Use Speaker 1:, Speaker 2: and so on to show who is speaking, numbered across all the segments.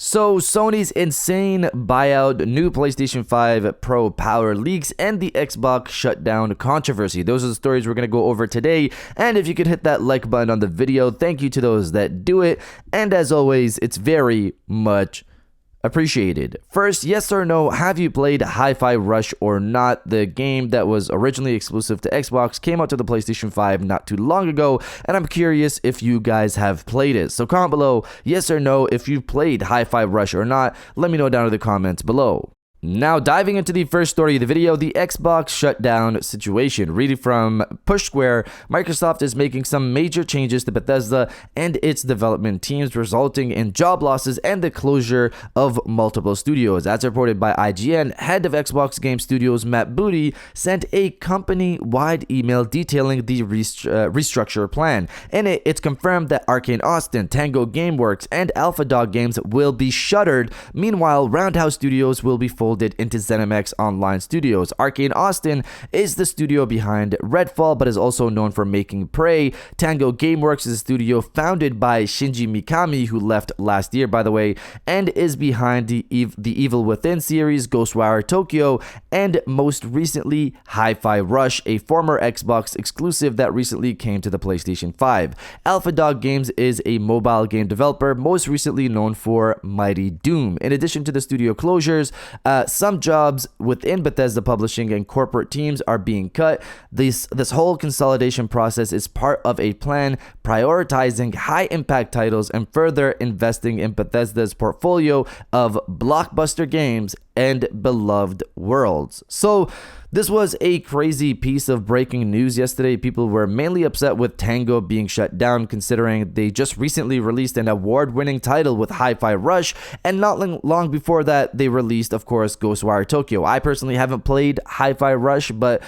Speaker 1: So, Sony's insane buyout, new PlayStation 5 Pro power leaks, and the Xbox shutdown controversy. Those are the stories we're going to go over today. And if you could hit that like button on the video, thank you to those that do it. And as always, it's very much appreciated. First, yes or no, have you played Hi-Fi Rush or not? The game that was originally exclusive to Xbox came out to the PlayStation 5 not too long ago, and I'm curious if you guys have played it. So comment below yes or no if you've played Hi-Fi Rush or not. Let me know down in the comments below. Now, diving into the first story of the video, the Xbox shutdown situation. Reading from Push Square, Microsoft is making some major changes to Bethesda and its development teams, resulting in job losses and the closure of multiple studios. As reported by IGN, head of Xbox Game Studios Matt Booty sent a company-wide email detailing the restructure plan. In it, it's confirmed that Arcane Austin, Tango Gameworks, and Alpha Dog Games will be shuttered. Meanwhile, Roundhouse Studios will be folded into ZeniMax Online Studios. Arcane Austin is the studio behind Redfall, but is also known for making Prey. Tango Gameworks is a studio founded by Shinji Mikami, who left last year, by the way, and is behind the Evil Within series, Ghostwire Tokyo, and most recently, Hi-Fi Rush, a former Xbox exclusive that recently came to the PlayStation 5. Alpha Dog Games is a mobile game developer, most recently known for Mighty Doom. In addition to the studio closures, some jobs within Bethesda Publishing and corporate teams are being cut. This whole consolidation process is part of a plan prioritizing high-impact titles and further investing in Bethesda's portfolio of blockbuster games and beloved worlds. So, this was a crazy piece of breaking news yesterday. People were mainly upset with Tango being shut down, considering they just recently released an award-winning title with Hi-Fi Rush, and not long before that, they released, of course, Ghostwire Tokyo. I personally haven't played Hi-Fi Rush, but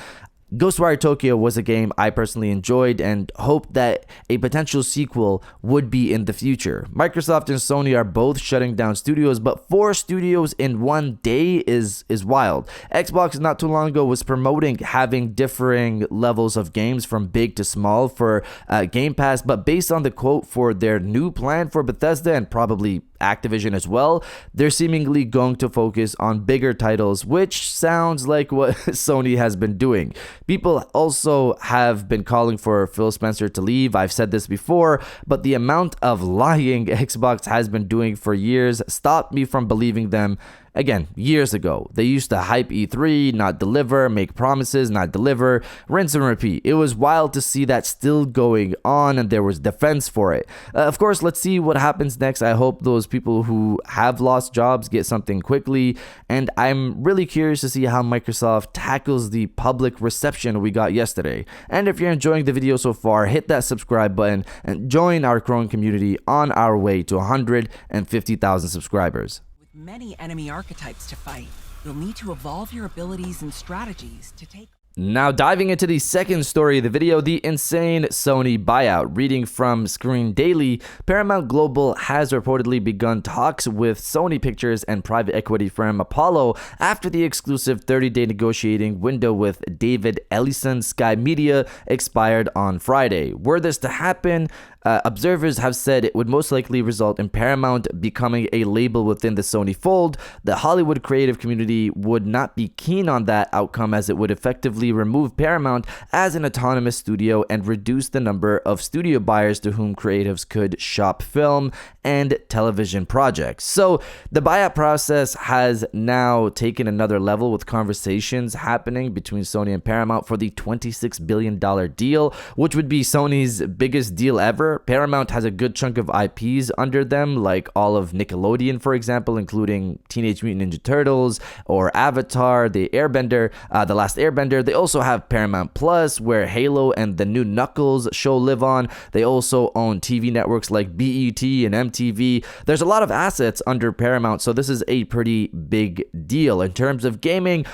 Speaker 1: Ghostwire Tokyo was a game I personally enjoyed and hope that a potential sequel would be in the future. Microsoft and Sony are both shutting down studios, but 4 studios in one day is wild. Xbox not too long ago was promoting having differing levels of games from big to small for Game Pass, but based on the quote for their new plan for Bethesda and probably Activision as well, they're seemingly going to focus on bigger titles, which sounds like what Sony has been doing. People also have been calling for Phil Spencer to leave. I've said this before, but the amount of lying Xbox has been doing for years stopped me from believing them. Again, years ago, they used to hype E3, not deliver, make promises, not deliver, rinse and repeat. It was wild to see that still going on, and there was defense for it. Of course, let's see what happens next. I hope those people who have lost jobs get something quickly, and I'm really curious to see how Microsoft tackles the public reception we got yesterday. And if you're enjoying the video so far, hit that subscribe button and join our growing community on our way to 150,000 subscribers.
Speaker 2: Many enemy archetypes to fight. You'll need to evolve your abilities and strategies to take.
Speaker 1: Now, diving into the second story of the video, the insane Sony buyout. Reading from Screen Daily, Paramount Global has reportedly begun talks with Sony Pictures and private equity firm Apollo after the exclusive 30-day negotiating window with David Ellison's Sky Media expired on Friday. Were this to happen, observers have said it would most likely result in Paramount becoming a label within the Sony fold. The Hollywood creative community would not be keen on that outcome, as it would effectively remove Paramount as an autonomous studio and reduce the number of studio buyers to whom creatives could shop film and television projects. So the buyout process has now taken another level, with conversations happening between Sony and Paramount for the $26 billion deal, which would be Sony's biggest deal ever. Paramount has a good chunk of IPs under them, like all of Nickelodeon, for example, including Teenage Mutant Ninja Turtles or Avatar, The Last Airbender. They also have Paramount Plus, where Halo and the new Knuckles show live on. They also own TV networks like BET and MTV. There's a lot of assets under Paramount, so this is a pretty big deal. In terms of gaming,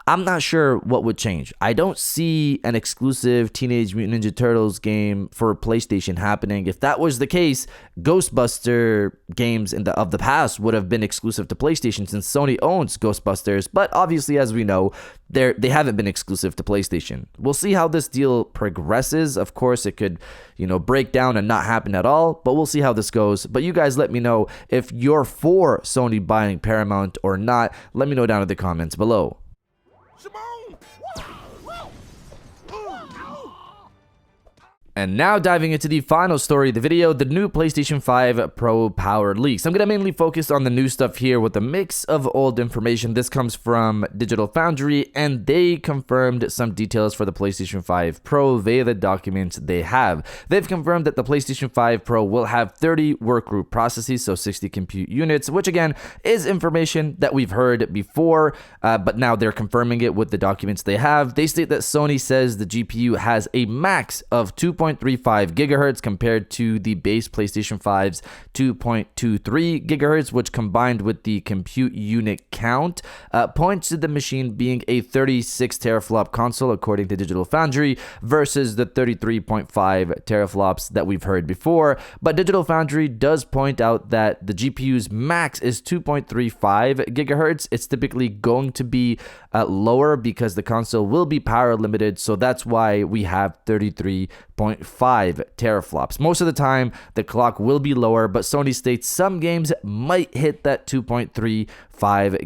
Speaker 1: I'm not sure what would change. I don't see an exclusive Teenage Mutant Ninja Turtles game for PlayStation happening. If that was the case, Ghostbuster games of the past would have been exclusive to PlayStation since Sony owns Ghostbusters. But obviously, as we know, they haven't been exclusive to PlayStation. We'll see how this deal progresses. Of course, it could, break down and not happen at all, but we'll see how this goes. But you guys let me know if you're for Sony buying Paramount or not. Let me know down in the comments below. And now diving into the final story of the video, the new PlayStation 5 Pro Power Leaks. I'm going to mainly focus on the new stuff here with a mix of old information. This comes from Digital Foundry, and they confirmed some details for the PlayStation 5 Pro via the documents they have. They've confirmed that the PlayStation 5 Pro will have 30 workgroup processes, so 60 compute units, which again is information that we've heard before, but now they're confirming it with the documents they have. They state that Sony says the GPU has a max of 2.35 gigahertz compared to the base PlayStation 5's 2.23 gigahertz, which combined with the compute unit count points to the machine being a 36 teraflop console according to Digital Foundry versus the 33.5 teraflops that we've heard before. But Digital Foundry does point out that the GPU's max is 2.35 gigahertz. It's typically going to be lower because the console will be power limited, so that's why we have 33.5 teraflops. Most of the time, the clock will be lower, but Sony states some games might hit that 2.35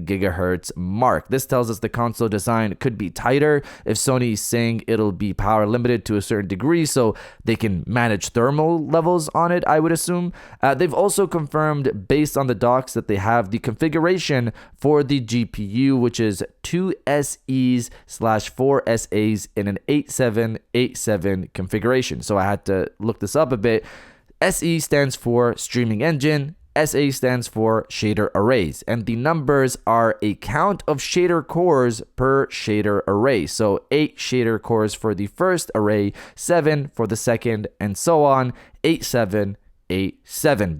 Speaker 1: gigahertz mark. This tells us the console design could be tighter if Sony is saying it'll be power limited to a certain degree so they can manage thermal levels on it, I would assume. They've also confirmed, based on the docs that they have, the configuration for the GPU, which is 2 SEs/4 SAs in an 8787 configuration. So I had to look this up a bit. SE stands for streaming engine, SA stands for shader arrays, and the numbers are a count of shader cores per shader array. So 8 shader cores for the first array, 7 for the second, and so on, 8787.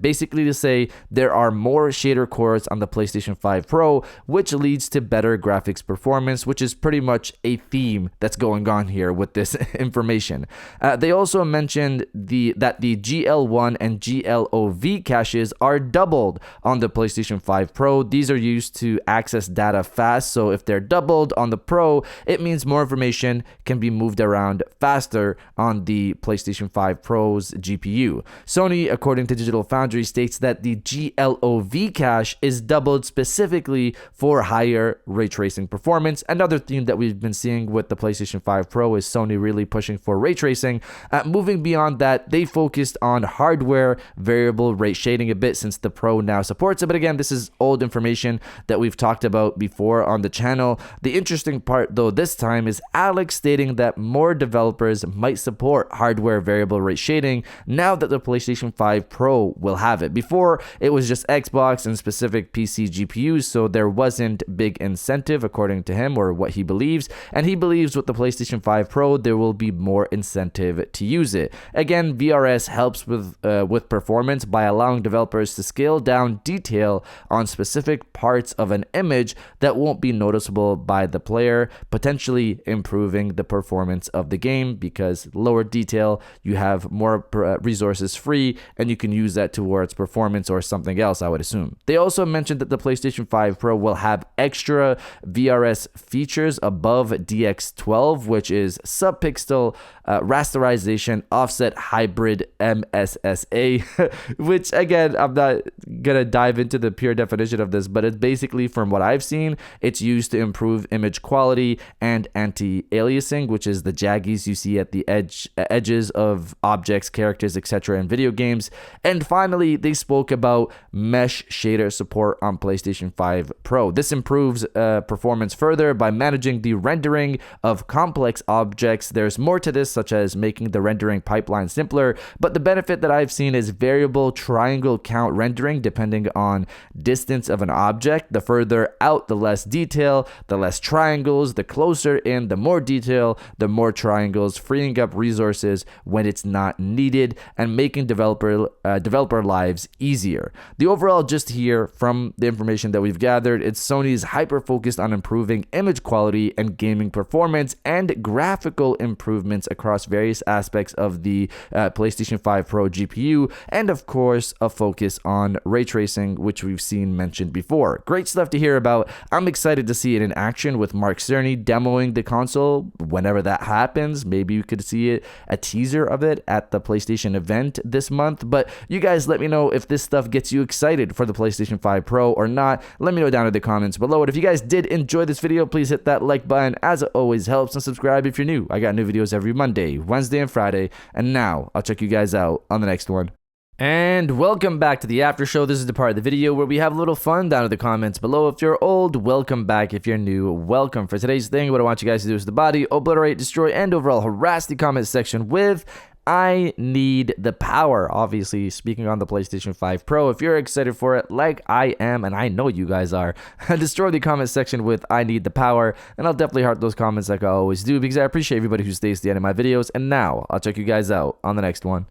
Speaker 1: Basically to say there are more shader cores on the PlayStation 5 Pro, which leads to better graphics performance, which is pretty much a theme that's going on here with this information. They also mentioned that the GL1 and GLOV caches are doubled on the PlayStation 5 Pro. These are used to access data fast, so if they're doubled on the Pro, it means more information can be moved around faster on the PlayStation 5 Pro's GPU. Sony, according to Digital Foundry, states that the GLOV cache is doubled specifically for higher ray tracing performance. Another theme that we've been seeing with the PlayStation 5 Pro is Sony really pushing for ray tracing. Moving beyond that, they focused on hardware variable rate shading a bit since the Pro now supports it. But again, this is old information that we've talked about before on the channel. The interesting part, though, this time is Alex stating that more developers might support hardware variable rate shading now that the PlayStation 5 Pro will have it. Before, it was just Xbox and specific PC GPUs, so there wasn't big incentive according to him, or what he believes, and he believes with the PlayStation 5 Pro there will be more incentive to use it. Again, VRS helps with performance by allowing developers to scale down detail on specific parts of an image that won't be noticeable by the player, potentially improving the performance of the game, because lower detail, you have more resources free, and you can use that towards performance or something else, I would assume. They also mentioned that the PlayStation 5 Pro will have extra VRS features above DX12, which is subpixel rasterization offset hybrid MSSA, which again, I'm not gonna dive into the pure definition of this, but it's basically, from what I've seen, it's used to improve image quality and anti-aliasing, which is the jaggies you see at the edges of objects, characters, etc. in video games. And finally, they spoke about mesh shader support on PlayStation 5 Pro. This improves performance further by managing the rendering of complex objects. There's more to this, such as making the rendering pipeline simpler, but the benefit that I've seen is variable triangle count rendering depending on distance of an object. The further out, the less detail, the less triangles, the closer in, the more detail, the more triangles, freeing up resources when it's not needed and making developers developer lives easier. The overall gist here from the information that we've gathered, it's Sony's hyper-focused on improving image quality and gaming performance and graphical improvements across various aspects of the PlayStation 5 Pro GPU, and of course a focus on ray tracing, which we've seen mentioned before. Great stuff to hear about. I'm excited to see it in action with Mark Cerny demoing the console whenever that happens. Maybe you could see a teaser of it at the PlayStation event this month. But you guys let me know if this stuff gets you excited for the PlayStation 5 Pro or not. Let me know down in the comments below. And if you guys did enjoy this video, please hit that like button as it always helps, and subscribe if you're new. I got new videos every Monday, Wednesday, and Friday. And now I'll check you guys out on the next one. And welcome back to the after show. This is the part of the video where we have a little fun down in the comments below. If you're old, welcome back. If you're new, welcome. For today's thing, what I want you guys to do is the body, obliterate, destroy, and overall harass the comment section with "I need the power." Obviously, speaking on the PlayStation 5 Pro. If you're excited for it, like I am, and I know you guys are, destroy the comment section with "I need the power," and I'll definitely heart those comments like I always do, because I appreciate everybody who stays to the end of my videos. And now, I'll check you guys out on the next one.